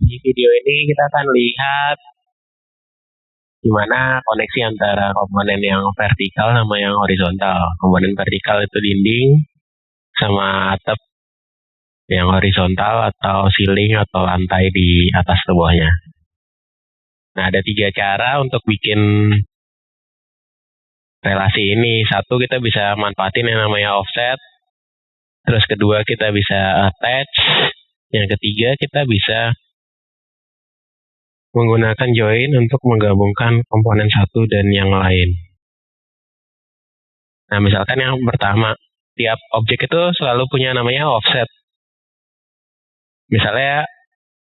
Di video ini kita akan lihat gimana koneksi antara komponen yang vertikal sama yang horizontal. Komponen vertikal itu dinding sama atap, yang horizontal atau ceiling atau lantai di atas atau bawahnya. Nah, ada 3 cara untuk bikin relasi ini. Satu, kita bisa manfaatin yang namanya offset. Terus kedua, kita bisa attach. Yang ketiga, kita bisa menggunakan join untuk menggabungkan komponen satu dan yang lain. Nah, misalkan yang pertama, tiap objek itu selalu punya namanya offset. Misalnya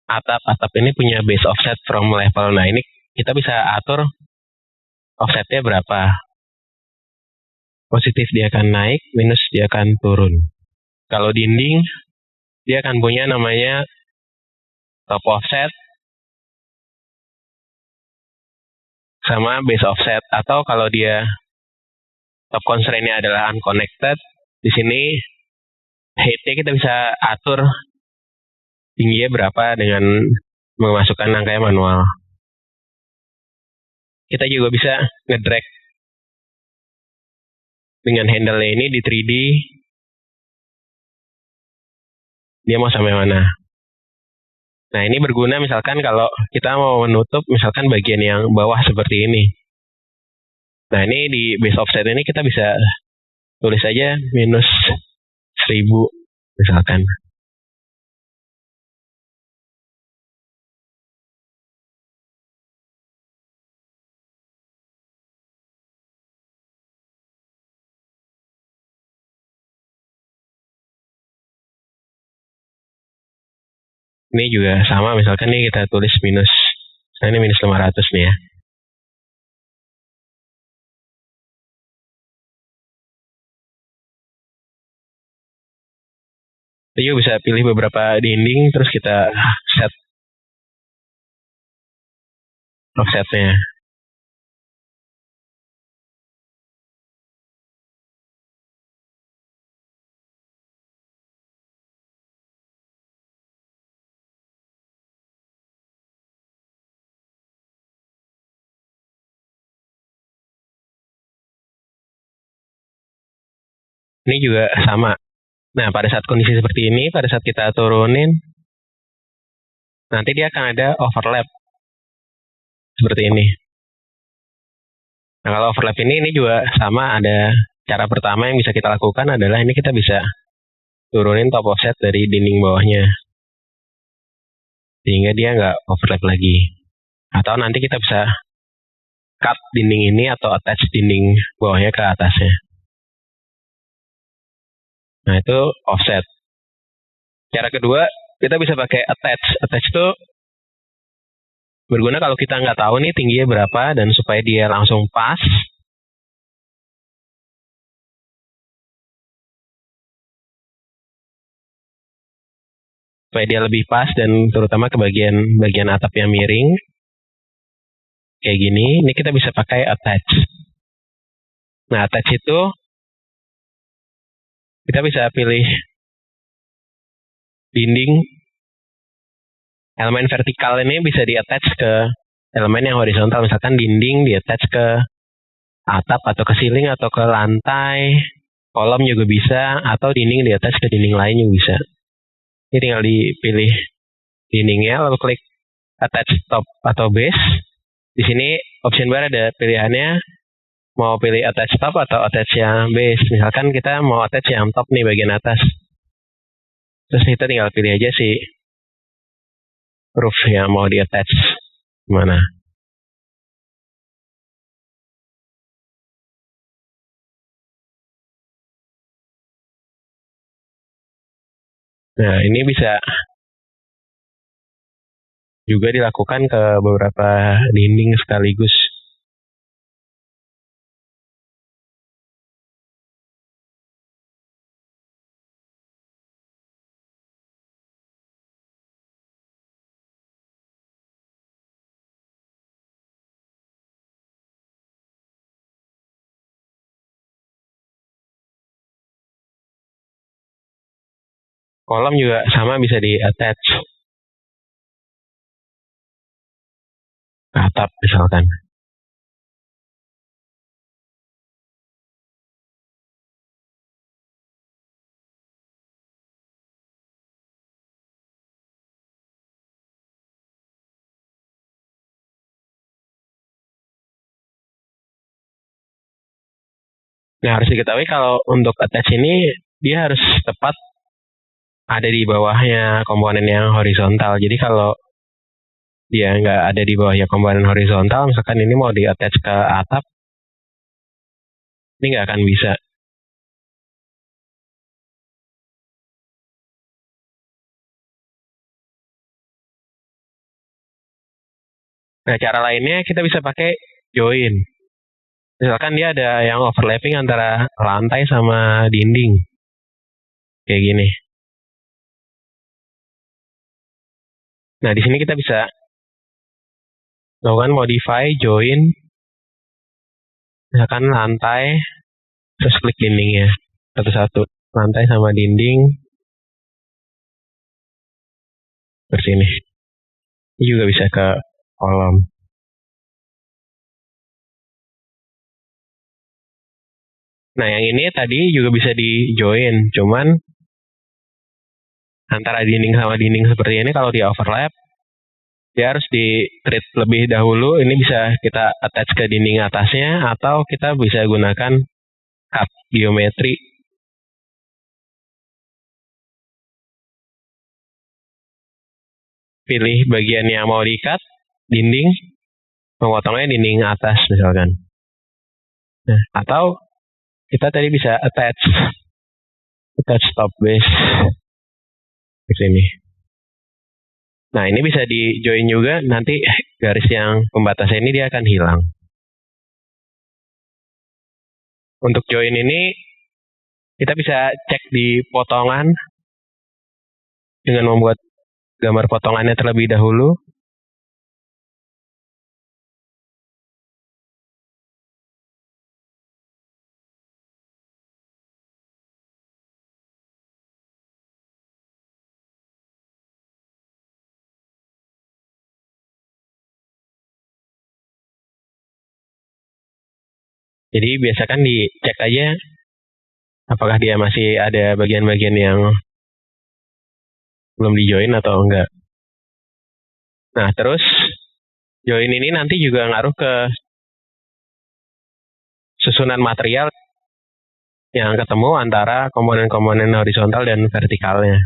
atap ini punya base offset from level. Nah, ini kita bisa atur offsetnya berapa. Positif dia akan naik, minus dia akan turun. Kalau dinding, dia akan punya namanya top offset sama base offset. Atau kalau dia top constraint-nya adalah unconnected, di sini height-nya kita bisa atur tingginya berapa dengan memasukkan angkanya manual. Kita juga bisa ngedrag dengan handle-nya ini di 3D. Dia mau sampai mana. Nah, ini berguna misalkan kalau kita mau menutup misalkan bagian yang bawah seperti ini. Nah, ini di base offset ini kita bisa tulis aja minus 1000 misalkan. Ini juga sama, misalkan nih kita tulis minus, nah ini minus 500 nih ya. Kita juga bisa pilih beberapa dinding, terus kita set offsetnya. Ini juga sama. Nah, pada saat kondisi seperti ini, pada saat kita turunin, nanti dia akan ada overlap. Seperti ini. Nah, kalau overlap ini juga sama, ada cara pertama yang bisa kita lakukan adalah ini kita bisa turunin top offset dari dinding bawahnya. Sehingga dia nggak overlap lagi. Atau nanti kita bisa cut dinding ini atau attach dinding bawahnya ke atasnya. Nah, itu offset. Cara kedua, kita bisa pakai attach. Attach itu berguna kalau kita nggak tahu nih tingginya berapa, dan supaya dia langsung pas. Supaya dia lebih pas dan terutama ke bagian atap yang miring. Kayak gini, ini kita bisa pakai attach. Nah, attach itu kita bisa pilih dinding. Elemen vertikal ini bisa di-attach ke elemen yang horizontal. Misalkan dinding di-attach ke atap atau ke ceiling atau ke lantai. Kolom juga bisa, atau dinding di-attach ke dinding lain juga bisa. Ini tinggal dipilih dindingnya, lalu klik attach top atau base. Di sini option bar ada pilihannya, mau pilih attach top atau attach yang base. Misalkan kita mau attach yang top nih, bagian atas. Terus kita tinggal pilih aja si roof yang mau di attach mana. Nah, ini bisa juga dilakukan ke beberapa dinding sekaligus. Kolom juga sama bisa di attach. atap misalkan. Nah, harus diketahui kalau untuk attach ini dia harus tepat ada di bawahnya komponen yang horizontal. Jadi kalau dia nggak ada di bawahnya komponen horizontal, misalkan ini mau di attach ke atap, ini nggak akan bisa. Nah, cara lainnya kita bisa pakai join. Misalkan dia ada yang overlapping antara lantai sama dinding. Kayak gini. Nah, di sini kita bisa lakukan modify, join, misalkan lantai, terus klik dindingnya. Satu-satu. Lantai sama dinding. Seperti ini. Ini juga bisa ke kolom. Nah, yang ini tadi juga bisa di join, cuman antara dinding sama dinding seperti ini kalau di overlap, dia harus di treat lebih dahulu. Ini bisa kita attach ke dinding atasnya, atau kita bisa gunakan cut geometri. Pilih bagian yang mau di-cut, dinding, memotongnya dinding atas misalkan. Nah, atau kita tadi bisa attach top base di sini. Nah, ini bisa di join juga, nanti garis yang pembatasnya ini dia akan hilang. Untuk join ini kita bisa cek di potongan dengan membuat gambar potongannya terlebih dahulu. Jadi biasakan dicek aja apakah dia masih ada bagian-bagian yang belum di join atau enggak. Nah, terus join ini nanti juga ngaruh ke susunan material yang ketemu antara komponen-komponen horizontal dan vertikalnya.